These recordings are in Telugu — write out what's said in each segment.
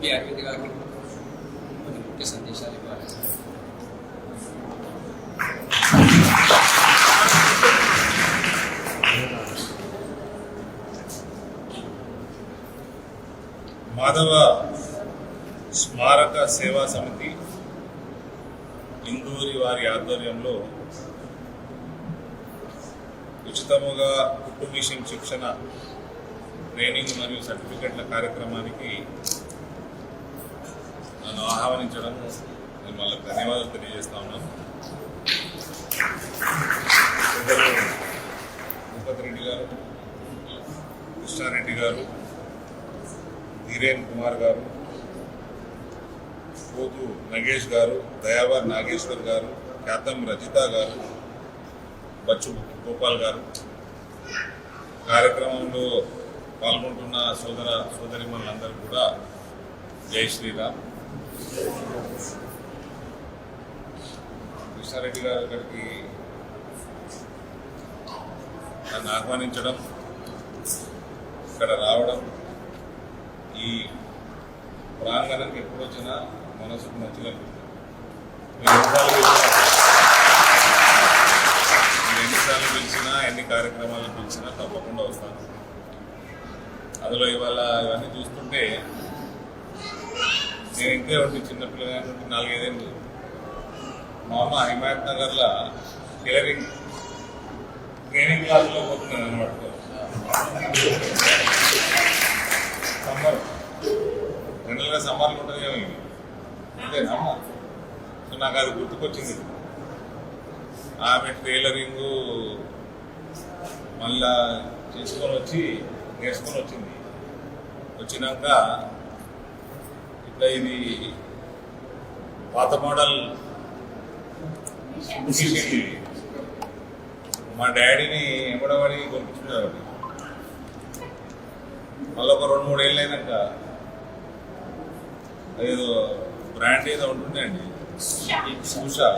బి అరవింద్ గారికి కొన్ని ముఖ్య సందేశాలు ఇవ్వాలి. మాధవ స్మారక సేవా సమితి ఇందూరి వారి ఆధ్వర్యంలో ఉచితముగా కుట్టు మిషన్ శిక్షణ ట్రైనింగ్ మరియు సర్టిఫికెట్ల కార్యక్రమానికి నన్ను ఆహ్వానించడం నేను వాళ్ళకి ధన్యవాదాలు తెలియజేస్తా ఉన్నాను. తిరుపతి రెడ్డి గారు, కృష్ణారెడ్డి గారు, ధీరేన్ కుమార్ గారు, పోతు నగేష్ గారు, దయావర్ నాగేశ్వర్ గారు, ఖ్యాతం రజిత గారు, బచ్చు గోపాల్ గారు, కార్యక్రమంలో పాల్గొంటున్న సోదర సోదరిమణులందరూ కూడా జై శ్రీరామ్. కృష్ణారెడ్డి గారు ఇక్కడికి నన్ను ఆహ్వానించడం, ఇక్కడ రావడం, ఈ ప్రాంగణానికి ఎప్పుడు వచ్చినా మనసుకు మంచిగా ఎన్నిసార్లు పిలిచినా ఎన్ని కార్యక్రమాలు పిలిచినా తప్పకుండా వస్తాను. అందులో ఇవాళ ఇవన్నీ చూస్తుంటే నేను ఇంకే ఉండి చిన్నపిల్లగా నుండి 4-5 ఏళ్ళు మా అమ్మ హిమాయత్ నగర్లో టైలరింగ్ ట్రైనింగ్ క్లాసులో పోతున్నాను అనమాట. సమ్మర్ జనరల్గా సమ్మర్లు ఉంటుంది ఏమో ఇవి అంతేనమ్మా. సో నాకు అది గుర్తుకొచ్చింది. ఆమె టైలరింగు మళ్ళా చేసుకొని వచ్చి నేర్చుకొని వచ్చింది. వచ్చినాక ఇట్లా ఇది పాత మోడల్ మిషన్, మా డాడీని ఎంబడబడి కొనిపించుకున్నారు. మళ్ళీ ఒక 2-3 ఏళ్ళు అయినాక ఏదో బ్రాండ్ ఏదో ఉంటుండే అండి, ఉషా.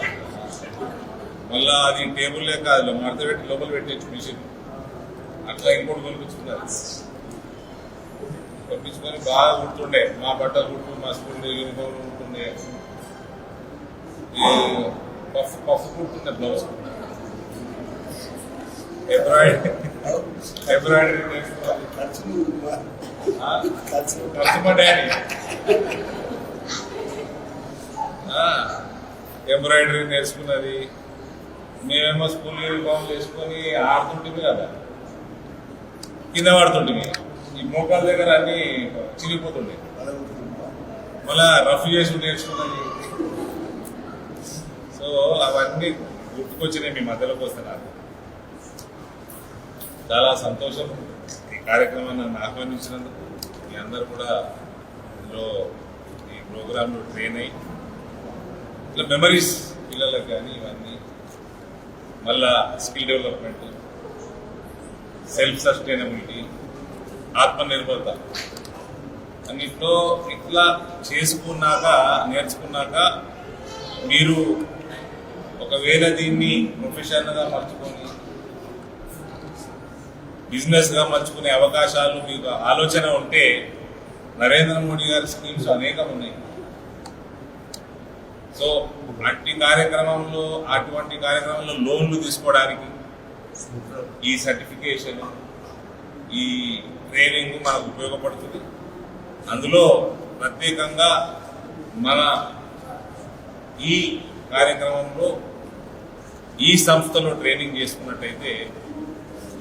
మళ్ళా అది టేబుల్ లేక అది మడత పెట్టి లోపల పెట్టచ్చు మిషన్. అట్లా ఇంకోటి కొనిపించుకున్నారు. కొనిపించుకొని బాగా కుడుతుండే, మా బట్టలు కుట్టు, మా స్కూల్ యూనిఫామ్ కుడుతుండే, పఫ్ కుడుతుండే, బ్లౌజ్ ఎంబ్రాయిడరీ నేర్చుకోవాలి. మా డాడీ ఎంబ్రాయిడరీ నేర్చుకున్నది. మేమేమో స్కూల్ యూనిఫామ్ వేసుకొని ఆడుతుంటుంది కదా, కింద పడుతుంటుంది. ఈ మోకాల దగ్గర అన్ని చిరిగిపోతుండే. మళ్ళా రఫ్ చేసి నేర్చుకున్నది. సో అవన్నీ గుర్తుకొచ్చినాయి మీ మధ్యలోకి వస్తున్నారు. చాలా సంతోషం ఈ కార్యక్రమాన్ని నన్ను ఆహ్వానించినందుకు. మీ అందరూ కూడా ఇందులో ఈ ప్రోగ్రాంలో ట్రైన్ అయ్యి ఇట్లా మెమరీస్ పిల్లలకు కానీ ఇవన్నీ, మళ్ళా స్కిల్ డెవలప్మెంట్, సెల్ఫ్ సస్టైనబిలిటీ, ఆత్మనిర్భరత అన్నిట్లో ఇట్లా చేసుకున్నాక నేర్చుకున్నాక మీరు ఒకవేళ దీన్ని ప్రొఫెషన్గా మర్చుకొని బిజినెస్గా మర్చుకునే అవకాశాలు మీకు ఆలోచన ఉంటే నరేంద్ర మోడీ గారి స్కీమ్స్ అనేకం ఉన్నాయి. సో అటువంటి కార్యక్రమంలో లోన్లు తీసుకోవడానికి ఈ సర్టిఫికేషన్, ఈ ట్రైనింగ్ మనకు ఉపయోగపడుతుంది. అందులో ప్రత్యేకంగా మన ఈ కార్యక్రమంలో ఈ సంస్థలో ట్రైనింగ్ చేసుకున్నట్టయితే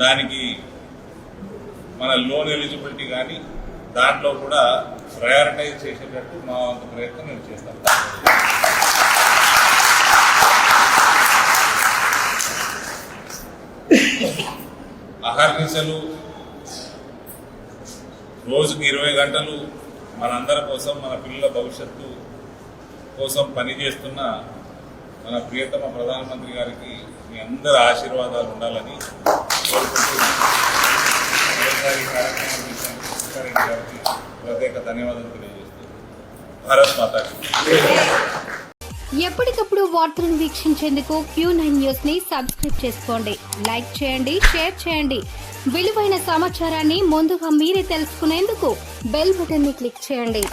దానికి మన లోన్ ఎలిజిబిలిటీ కానీ దాంట్లో కూడా ప్రయారిటైజ్ చేసేటట్టు మా వంతు ప్రయత్నం నేను చేస్తాను. అహర్నిశలు రోజుకి 20 గంటలు మనందరి కోసం, మన పిల్లల భవిష్యత్తు కోసం పనిచేస్తున్న మన ప్రియతమ ప్రధానమంత్రి గారికి మీ అందరి ఆశీర్వాదాలు ఉండాలని కోరుకుంటున్నాను. ప్రత్యేక ధన్యవాదాలు తెలియజేస్తూ భారత్ మాతాకి. ఎప్పటికప్పుడు వార్తలను వీక్షించేందుకు Q9 న్యూస్ ని సబ్స్క్రైబ్ చేసుకోండి, లైక్ చేయండి, షేర్ చేయండి. విలువైన సమాచారాన్ని ముందుగా మీరే తెలుసుకునేందుకు బెల్ బటన్ ని క్లిక్ చేయండి.